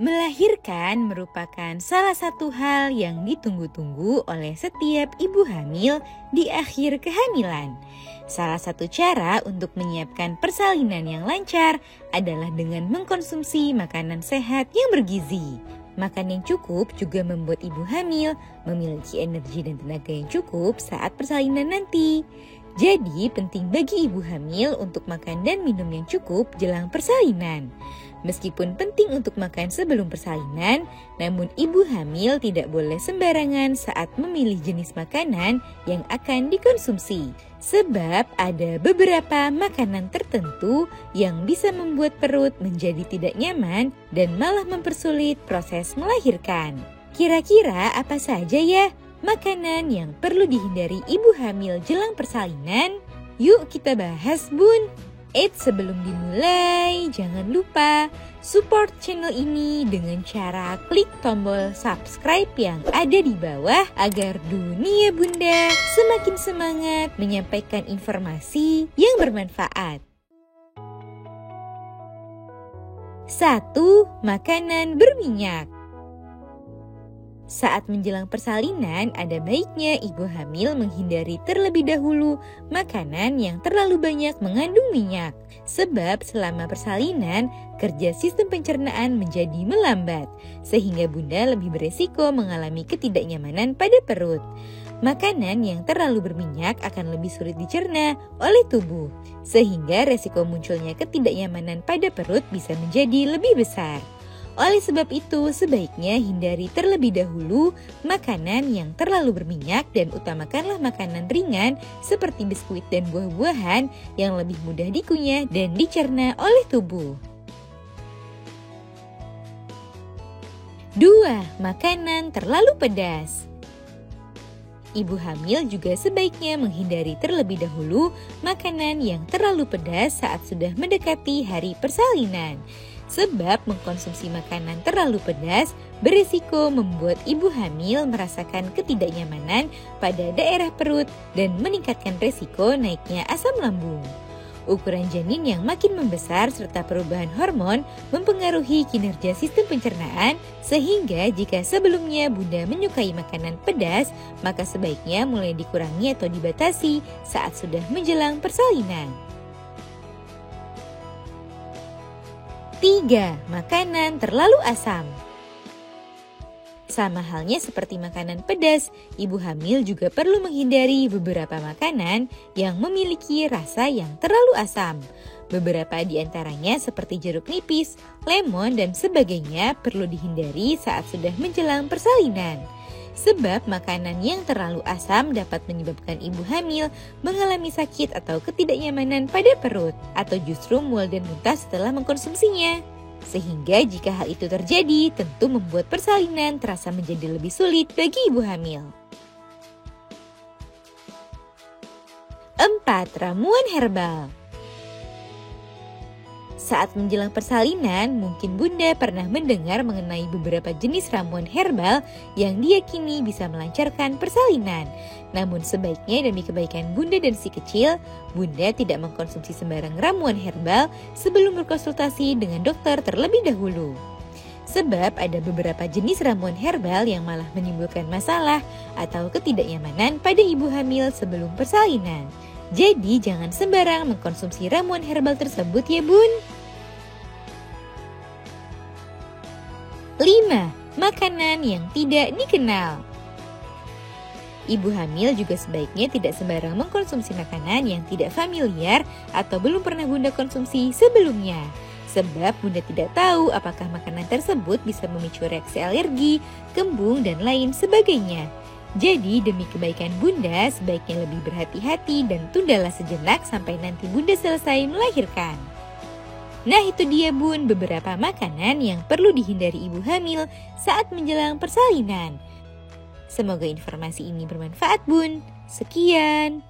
Melahirkan merupakan salah satu hal yang ditunggu-tunggu oleh setiap ibu hamil di akhir kehamilan. Salah satu cara untuk menyiapkan persalinan yang lancar adalah dengan mengkonsumsi makanan sehat yang bergizi. Makan yang cukup juga membuat ibu hamil memiliki energi dan tenaga yang cukup saat persalinan nanti. Jadi penting bagi ibu hamil untuk makan dan minum yang cukup jelang persalinan. Meskipun penting untuk makan sebelum persalinan, namun ibu hamil tidak boleh sembarangan saat memilih jenis makanan yang akan dikonsumsi. Sebab ada beberapa makanan tertentu yang bisa membuat perut menjadi tidak nyaman dan malah mempersulit proses melahirkan. Kira-kira apa saja ya makanan yang perlu dihindari ibu hamil jelang persalinan? Yuk kita bahas, Bun! Sebelum dimulai, jangan lupa support channel ini dengan cara klik tombol subscribe yang ada di bawah agar dunia Bunda semakin semangat menyampaikan informasi yang bermanfaat. 1. Makanan berminyak. Saat menjelang persalinan, ada baiknya ibu hamil menghindari terlebih dahulu makanan yang terlalu banyak mengandung minyak. Sebab selama persalinan, kerja sistem pencernaan menjadi melambat, sehingga bunda lebih beresiko mengalami ketidaknyamanan pada perut. Makanan yang terlalu berminyak akan lebih sulit dicerna oleh tubuh, sehingga resiko munculnya ketidaknyamanan pada perut bisa menjadi lebih besar. Oleh sebab itu, sebaiknya hindari terlebih dahulu makanan yang terlalu berminyak dan utamakanlah makanan ringan seperti biskuit dan buah-buahan yang lebih mudah dikunyah dan dicerna oleh tubuh. 2. Makanan terlalu pedas. Ibu hamil juga sebaiknya menghindari terlebih dahulu makanan yang terlalu pedas saat sudah mendekati hari persalinan. Sebab mengkonsumsi makanan terlalu pedas berisiko membuat ibu hamil merasakan ketidaknyamanan pada daerah perut dan meningkatkan risiko naiknya asam lambung. Ukuran janin yang makin membesar serta perubahan hormon mempengaruhi kinerja sistem pencernaan, sehingga jika sebelumnya bunda menyukai makanan pedas, maka sebaiknya mulai dikurangi atau dibatasi saat sudah menjelang persalinan. 3. Makanan terlalu asam. Sama halnya seperti makanan pedas, ibu hamil juga perlu menghindari beberapa makanan yang memiliki rasa yang terlalu asam. Beberapa di antaranya seperti jeruk nipis, lemon, dan sebagainya perlu dihindari saat sudah menjelang persalinan. Sebab makanan yang terlalu asam dapat menyebabkan ibu hamil mengalami sakit atau ketidaknyamanan pada perut, atau justru mual dan muntah setelah mengkonsumsinya. Sehingga jika hal itu terjadi, tentu membuat persalinan terasa menjadi lebih sulit bagi ibu hamil. 4. Ramuan herbal. Saat menjelang persalinan, mungkin bunda pernah mendengar mengenai beberapa jenis ramuan herbal yang diyakini bisa melancarkan persalinan. Namun sebaiknya demi kebaikan bunda dan si kecil, bunda tidak mengkonsumsi sembarang ramuan herbal sebelum berkonsultasi dengan dokter terlebih dahulu. Sebab ada beberapa jenis ramuan herbal yang malah menimbulkan masalah atau ketidaknyamanan pada ibu hamil sebelum persalinan. Jadi jangan sembarang mengkonsumsi ramuan herbal tersebut ya bun. 5. Makanan yang tidak dikenal. Ibu hamil juga sebaiknya tidak sembarang mengkonsumsi makanan yang tidak familiar atau belum pernah bunda konsumsi sebelumnya. Sebab bunda tidak tahu apakah makanan tersebut bisa memicu reaksi alergi, kembung, dan lain sebagainya. Jadi demi kebaikan bunda sebaiknya lebih berhati-hati dan tundalah sejenak sampai nanti bunda selesai melahirkan. Nah itu dia bun beberapa makanan yang perlu dihindari ibu hamil saat menjelang persalinan. Semoga informasi ini bermanfaat bun. Sekian.